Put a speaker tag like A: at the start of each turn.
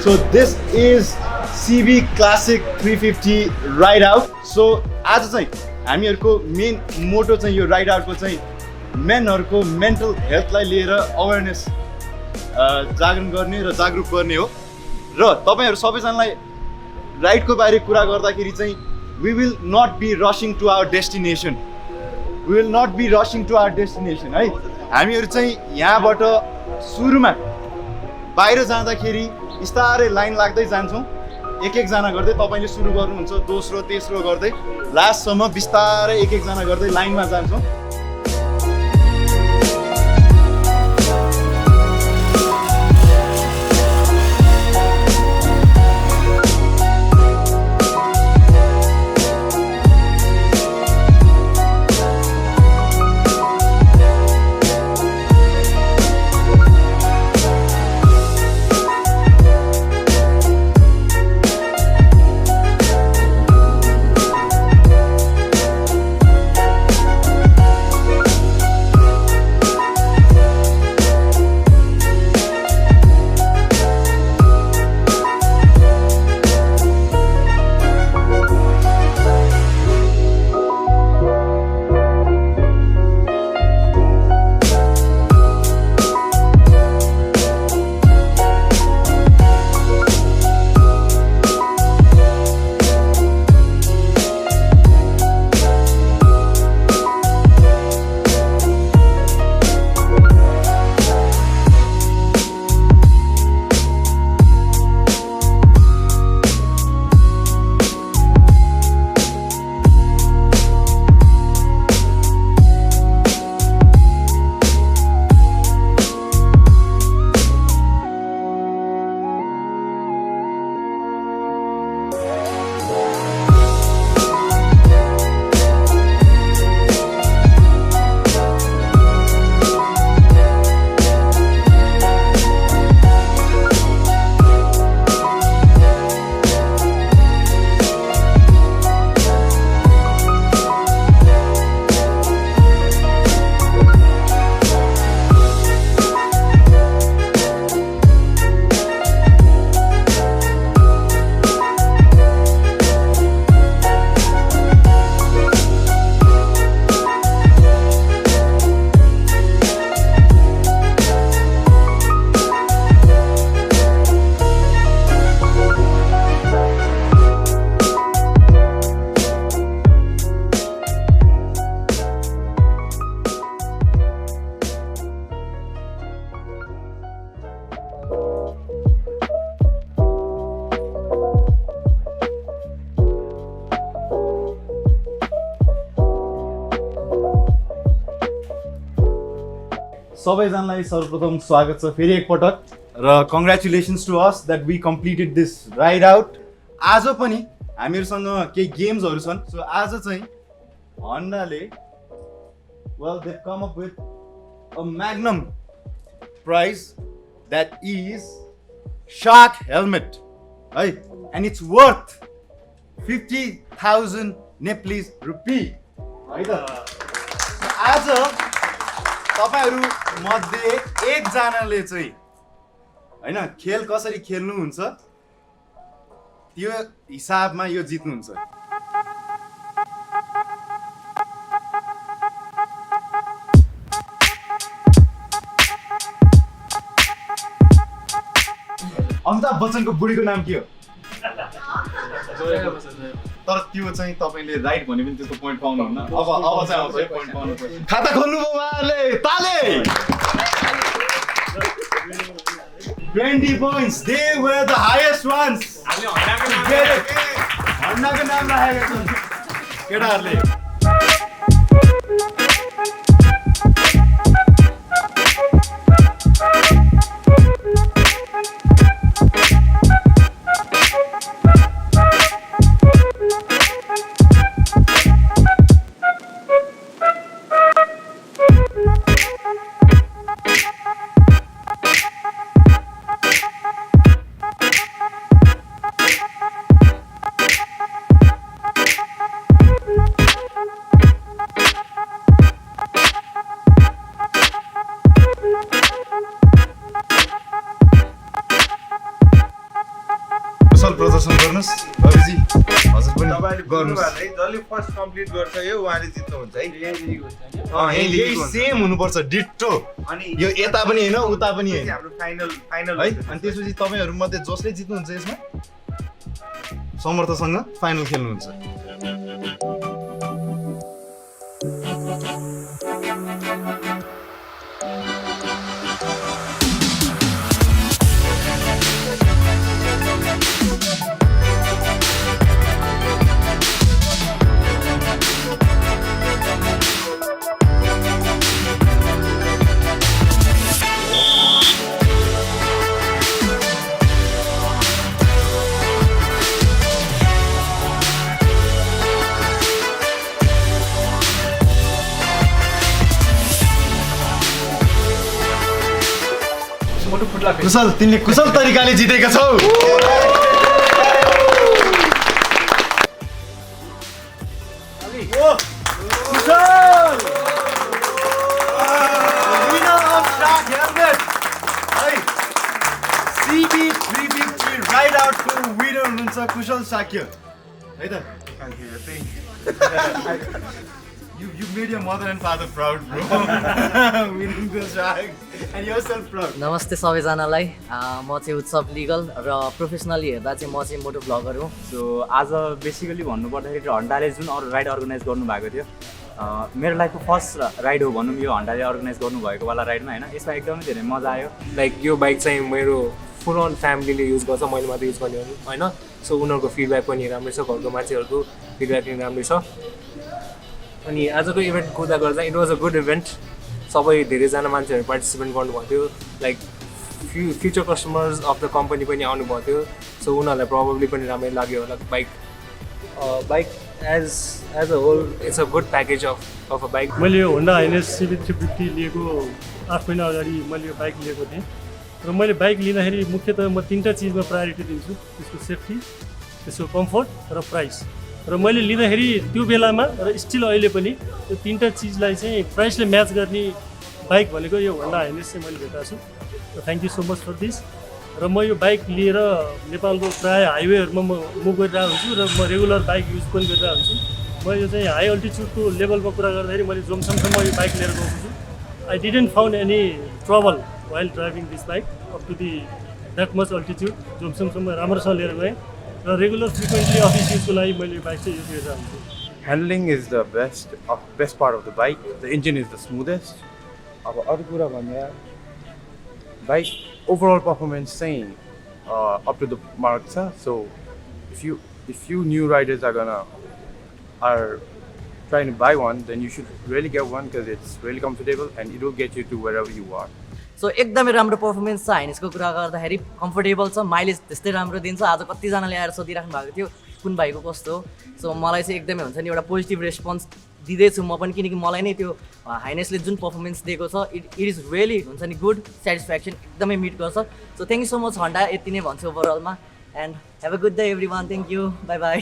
A: So this is CB Classic 350 Ride Out. So आज चाहिँ हामीहरुको main motto चाहिँ यो राइड आउटको चाहिँ मेनहरुको मेन्टल हेल्थलाई लिएर अवेयरनेस जागरण गर्ने र जागरुक गर्ने हो र तपाईहरु सबैजनालाई राइडको बारे कुरा गर्दाखेरि चाहिँ we will not be rushing to our destination. We will not be rushing to our destination है हामीहरु चाहिँ यहाँबाट सुरुमा बाहिर जाँदाखेरि बिस्तारै लाइन लाग्दै जान्छौं एक जना गर्दै तपाईले सुरु गर्नुहुन्छ दोस्रो तेस्रो गर्दै लास्टसम्म बिस्तारै एक जना गर्दै लाइनमा जान्छौं सबैजनालाई सर्वप्रथम स्वागत छ फेरि एक पटक र congratulations to us that we completed this ride out आज पनि हामीहरुसँग केही गेम्सहरु छन् सो आज चाहिँ हन्डाले well they come up with a magnum prize that is shark helmet है and it's worth 50,000 Nepalese rupee है त आज तपाईहरु मध्ये एक जनाले चाहिँ हैन खेल कसरी खेल्नु हुन्छ त्यो हिसाबमा यो जित्नु हुन्छ अमिताभ बच्चनको बुढीको नाम के हो तर त्यो चाहिँ तपाईले राइट भने पनि त्यसको पोइन्ट पाउनुहुन्न अब चाहिँ आउँछ पोइन्ट पाउनु खाता खोल्नु भयो उहाँले ताले 20 points they were the highest ones हन्डाको नाम राखेको छ केटाहरुले
B: जसले फर्स्ट कम्प्लिट गर्छ यो उहाँले जित्नुहुन्छ है
A: यही सेम हुनुपर्छ डिट्टो
B: अनि
A: यो यता पनि हैन उता पनि हैन
B: हाम्रो फाइनल
A: है अनि त्यसपछि तपाईहरु मध्ये जसले जित्नुहुन्छ यसमा समर्थसँग फाइनल खेल्नुहुन्छ कुशल तिमीले कुशल तरिकाले जितेका छौ CB350 राइड आउटको विनर हुनुहुन्छ कुशल साक्य है त You made your mother and father proud, bro. Winning this ride and yourself proud.
C: नमस्ते सबैजनालाई म चाहिँ उत्सव लिगल र प्रोफेसनली हेर्दा चाहिँ म चाहिँ मोटो ब्लगर हो
D: सो आज बेसिकली भन्नुपर्दाखेरि हन्डाले जुन अरू राइड अर्गनाइज गर्नुभएको थियो मेरो लाइफको फर्स्ट राइड हो भनौँ यो हन्डाले अर्गनाइज गर्नुभएको वाला राइडमा होइन यसमा एकदमै धेरै मजा आयो
E: लाइक यो बाइक चाहिँ मेरो फुल अन फ्यामिलीले युज गर्छ मैले मात्रै युज गर्ने होइन सो उनीहरूको फिडब्याक पनि राम्रै छ घरको मान्छेहरूको फिडब्याक पनि राम्रै छ अनि आजको इभेन्ट कुदा गर्दा it was a good event सबै धेरैजना मान्छेहरू पार्टिसिपेट गर्नुभएको थियो like future customers of the company पनि आउनुभएको थियो सो उनीहरूलाई प्रब्लली पनि राम्रै लाग्यो होला bike as a whole it's a good package of a bike
F: मैले यो होन्डा हाइनेस CB350 लिएको 8 महिना अगाडि मैले यो बाइक लिएको थिएँ र मैले बाइक लिँदाखेरि मुख्यतः म 3टा चिजमा प्रायोरिटी दिन्छु त्यसको सेफ्टी त्यसको कम्फर्ट र प्राइस र मैले लिँदाखेरि त्यो बेलामा र स्टिल अहिले पनि यो 3टा चिजलाई चाहिँ प्राइसले म्याच गर्ने बाइक भनेको यो होन्डा हाइनेस चाहिँ मैले भेटाएको छु र thank you so much for this र म यो बाइक लिएर नेपालको प्रायः हाइवेहरूमा म मुभ गरिरहेको हुन्छु र म रेगुलर बाइक युज पनि गरिरहेको हुन्छु म यो चाहिँ हाई अल्टिच्युडको लेभलमा कुरा गर्दाखेरि मैले जोमसमसम्म यो बाइक लिएर गएको छु I didn't found any trouble while driving this bike up to that much altitude जोमसमसम्म राम्रोसँग लिएर गएँ र रेगुलर फ्रिक्वेन्टली अफिस युजको लागि मैले बाइक चाहिँ युज गरिरहेको हुन्छु
G: Handling is the best part of the bike. The engine is the smoothest. अब अरू कुरा भन्दा बाइक overall performance चाहिँ up to the mark छ. So if you new riders are trying to buy one, then you should really get one because it's really comfortable and it will get you to wherever you are.
C: So एकदमै राम्रो performance छ हाइनेसको कुरा गर्दाखेरि comfortable छ mileage त्यस्तै राम्रो दिन्छ आज कतिजनाले आएर सोधिराख्नु भएको थियो कुन बाइकको कस्तो हो सो मलाई चाहिँ एकदमै हुन्छ नि एउटा पोजिटिभ रेस्पोन्स दिँदैछु म पनि किनकि मलाई नै त्यो हाइनेसले जुन पर्फर्मेन्स दिएको छ इट इज रियली हुन्छ नि गुड सेटिस्फ्याक्सन एकदमै मिट गर्छ so thank you so much हन्डा यति नै भन्छु ओभरअलमा and have a good day every one thank you bye by